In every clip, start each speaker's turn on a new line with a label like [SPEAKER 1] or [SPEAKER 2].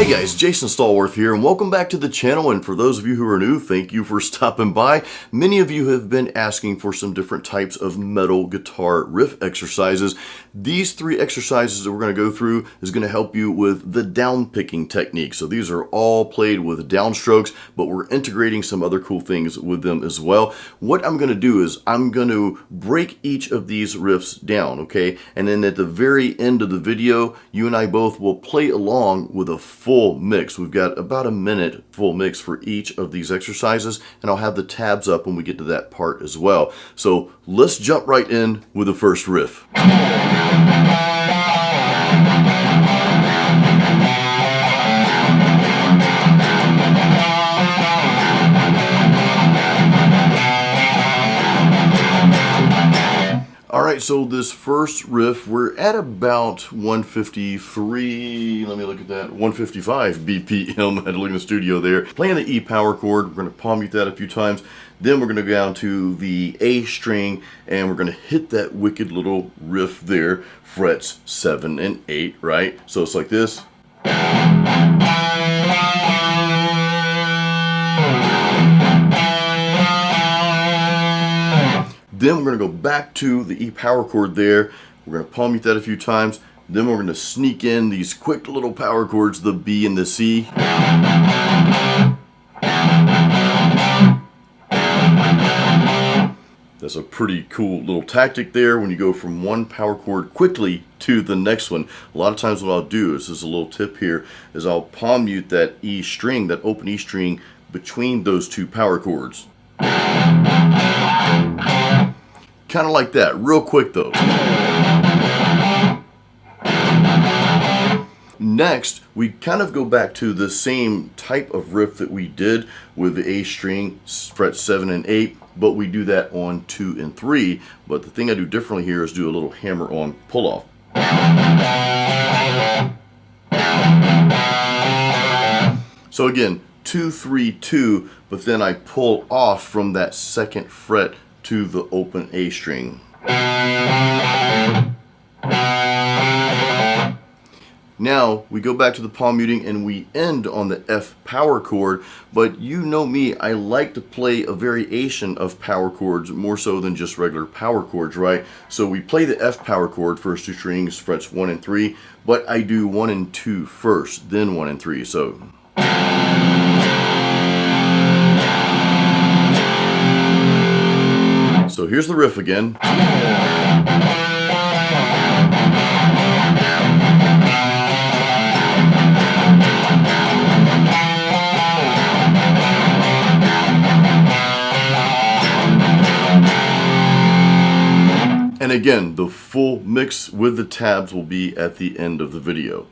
[SPEAKER 1] Hey guys, Jason Stallworth here, and welcome back to the channel. And for those of you who are new, thank you for stopping by. Many of you have been asking for some different types of metal guitar riff exercises. These three exercises that we're going to go through is going to help you with the downpicking technique. So these are all played with downstrokes, but we're integrating some other cool things with them as well. What I'm going to do is I'm going to break each of these riffs down, okay? And then at the very end of the video, you and I both will play along with a full mix. We've got about a minute full mix for each of these exercises, and I'll have the tabs up when we get to that part as well. So let's jump right in with the first riff. Alright, so this first riff, we're at about 153, let me look at that, 155 BPM. I had to look in the studio there. Playing the E power chord, we're going to palm mute that a few times. Then we're going to go down to the A string, and we're going to hit that wicked little riff there, frets 7 and 8, right? So it's like this. Then we're going to go back to the E power chord there. We're going to palm mute that a few times. Then we're going to sneak in these quick little power chords, the B and the C. That's a pretty cool little tactic there when you go from one power chord quickly to the next one. A lot of times what I'll do is, this is a little tip here, is I'll palm mute that E string, that open E string between those two power chords. Kind of like that, real quick though. Next, we kind of go back to the same type of riff that we did with the A string, fret 7 and 8, but we do that on 2 and 3. But the thing I do differently here is do a little hammer-on pull-off. So again, 2, 3, 2, but then I pull off from that second fret to the open A string. Now we go back to the palm muting and we end on the F power chord, but you know me, I like to play a variation of power chords more so than just regular power chords, right? So we play the F power chord, first two strings, frets 1 and 3, but I do 1 and 2 first, then 1 and 3. So here's the riff again. And again, the full mix with the tabs will be at the end of the video.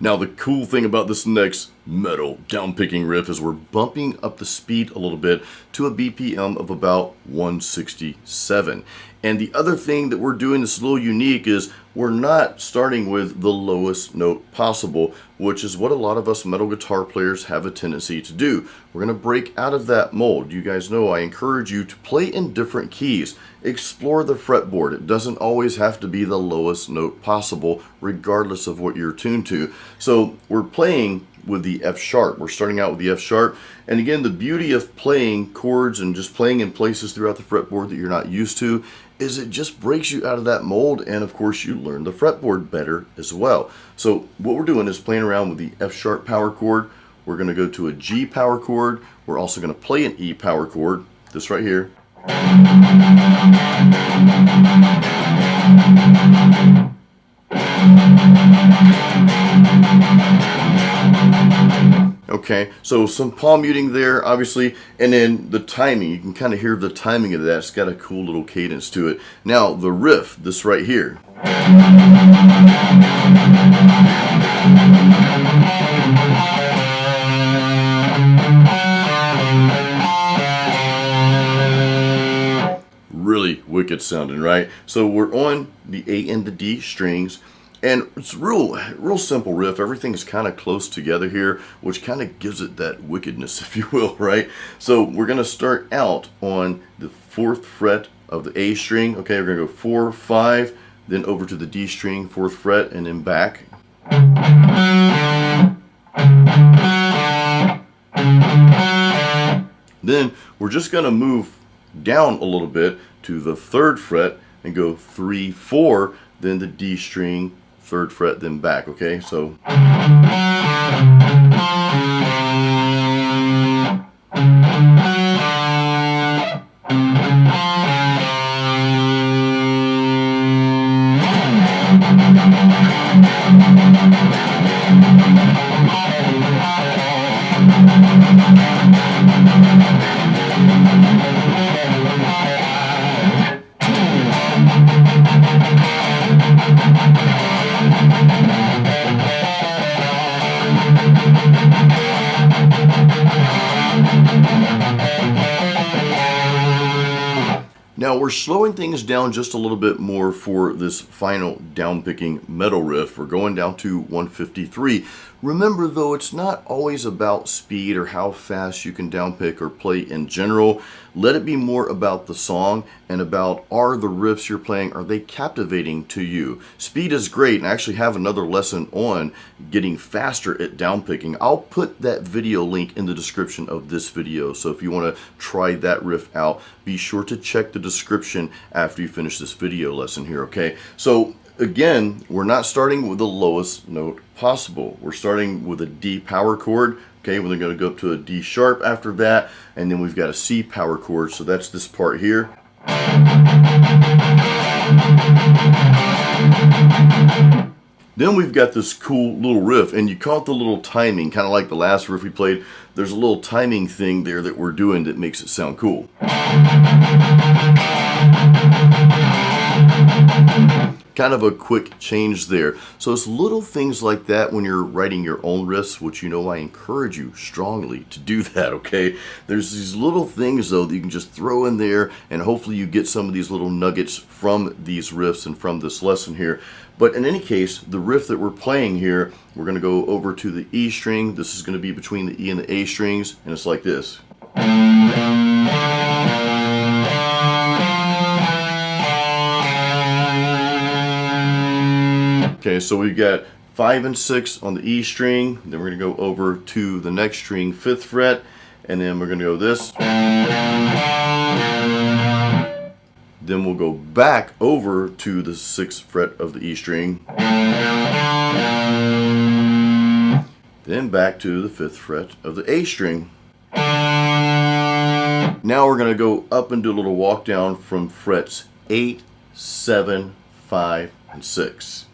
[SPEAKER 1] Now the cool thing about this next metal downpicking riff is we're bumping up the speed a little bit to a BPM of about 167. And the other thing that we're doing that's a little unique is we're not starting with the lowest note possible, which is what a lot of us metal guitar players have a tendency to do. We're going to break out of that mold. You guys know I encourage you to play in different keys. Explore the fretboard. It doesn't always have to be the lowest note possible, regardless of what you're tuned to. So we're playing with the F sharp. We're starting out with the F sharp. And again, the beauty of playing chords and just playing in places throughout the fretboard that you're not used to is it just breaks you out of that mold, and of course you learn the fretboard better as well. So what we're doing is playing around with the F sharp power chord. We're going to go to a G power chord. We're also going to play an E power chord, this right here. Okay, so some palm muting there, obviously, and then the timing. You can kind of hear the timing of that. It's got a cool little cadence to it. Now, the riff, this right here. Really wicked sounding, right? So we're on the A and the D strings. And it's real simple riff. Everything is kind of close together here, which kind of gives it that wickedness, if you will, right? So we're going to start out on the 4th fret of the A string. Okay, we're going to go 4, 5, then over to the D string, 4th fret, and then back. Then we're just going to move down a little bit to the 3rd fret and go 3, 4, then the D string, 3rd fret, then back. Okay, so now we're slowing things down just a little bit more for this final downpicking metal riff. We're going down to 153. Remember though, it's not always about speed or how fast you can downpick or play in general. Let it be more about the song and about, are the riffs you're playing, are they captivating to you? Speed is great, and I actually have another lesson on getting faster at downpicking. I'll put that video link in the description of this video, so if you want to try that riff out, be sure to check the description after you finish this video lesson here, okay? So again, we're not starting with the lowest note possible. We're starting with a D power chord. Okay, we're going to go up to a D sharp after that, and then we've got a C power chord, so that's this part here. Then we've got this cool little riff, and you caught the little timing, kind of like the last riff we played. There's a little timing thing there that we're doing that makes it sound cool. Kind of a quick change there. So it's little things like that when you're writing your own riffs, which you know I encourage you strongly to do that, okay? There's these little things though that you can just throw in there, and hopefully you get some of these little nuggets from these riffs and from this lesson here. But in any case, the riff that we're playing here, we're going to go over to the E string. This is going to be between the E and the A strings, and it's like this. Okay, so we've got 5 and 6 on the E string, then we're going to go over to the next string, 5th fret, and then we're going to go this. Then we'll go back over to the 6th fret of the E string. Then back to the 5th fret of the A string. Now we're going to go up and do a little walk down from frets 8, 7, 5, and 6.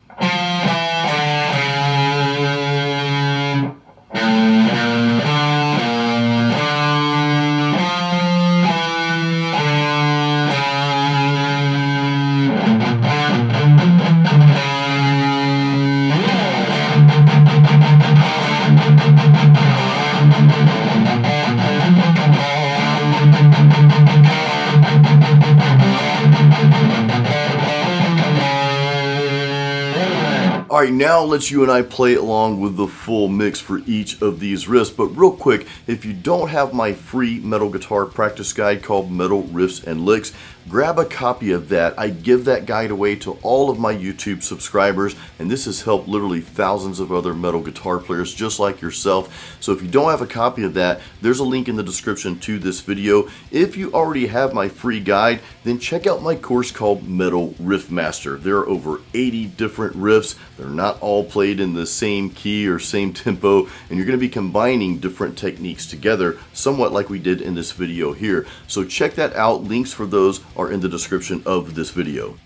[SPEAKER 1] Alright, now let's you and I play along with the full mix for each of these riffs. But real quick, if you don't have my free metal guitar practice guide called Metal Riffs and Licks, grab a copy of that. I give that guide away to all of my YouTube subscribers, and this has helped literally thousands of other metal guitar players just like yourself. So if you don't have a copy of that, there's a link in the description to this video. If you already have my free guide, then check out my course called Metal Riff Master. There are over 80 different riffs. They're not all played in the same key or same tempo, and you're going to be combining different techniques together, somewhat like we did in this video here. So check that out. Links for those are in the description of this video.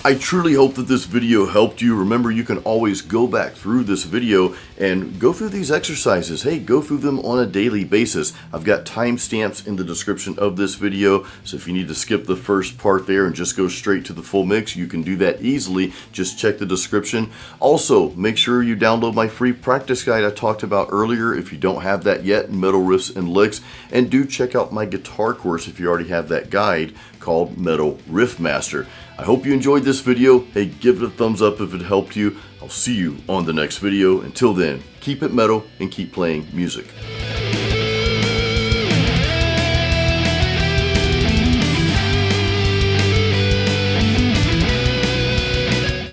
[SPEAKER 1] I truly hope that this video helped you. Remember, you can always go back through this video and go through these exercises. Hey, go through them on a daily basis. I've got timestamps in the description of this video, so if you need to skip the first part there and just go straight to the full mix, you can do that easily. Just check the description. Also, make sure you download my free practice guide I talked about earlier if you don't have that yet, Metal Riffs and Licks, and do check out my guitar course if you already have that guide called Metal Riff Master. I hope you enjoyed this video. Hey, give it a thumbs up if it helped you. I'll see you on the next video. Until then, keep it metal and keep playing music.